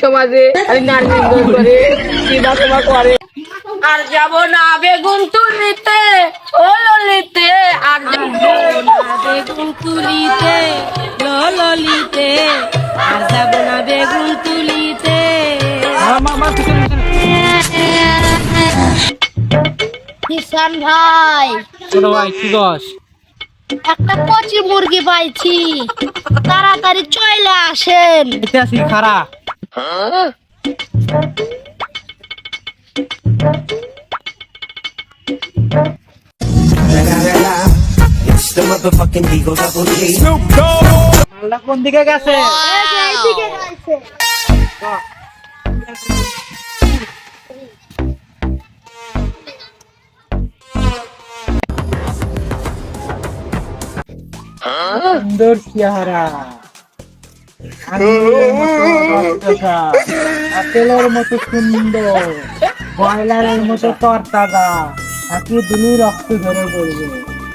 সমাজে করে আর যাব না বেগুন তুলিতে ও ললিতে, আর যাব না বেগুন তুলিতে ললিতে, আর যাব না বেগুন তুলিতে। কিষান ভাই, ছোট ভাই কি দোষ? একটা কচি মুরগি পাইছি, তাড়াতাড়ি চলে আসেন। এটা আসি খারা। মালটা কোন দিকে গেছে? এইদিকে গেছে। সুন্দর চেহারা, আঙুলের মতো রক্তটা, আপেলের মতো সুন্দর, ব্রয়লারের মতো তরতাজা, নাকি দিলি রক্ত ধরে পড়বে।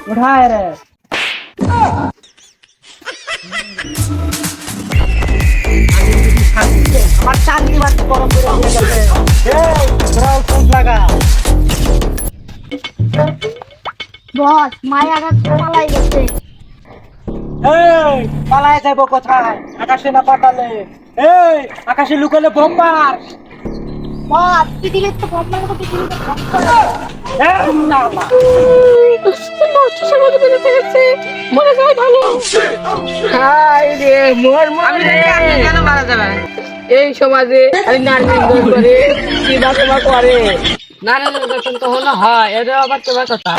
কোথায় রে? আমার চাকরি বাকরি গরম করে দিয়ে গেছে। এই, তোরাও চোখ লাগা। বস, মায়া পালাই গেছে। এই, পালায় যাবো কোথায়? আকাশে না পাতালে? এই, আকাশে লুকালে বোম্বার। বস, পৃথিবীর তো ভাবনার মতো পৃথিবীতে ভাবতে এই, না, না। মরে যায় ভালো। হাই রে মোর মরে কেন মারা যাবে এই সমাজে নারী করে কি বা করে নারী নির্যাতন তো হলো হয়, এটা আবার তোমার কথা।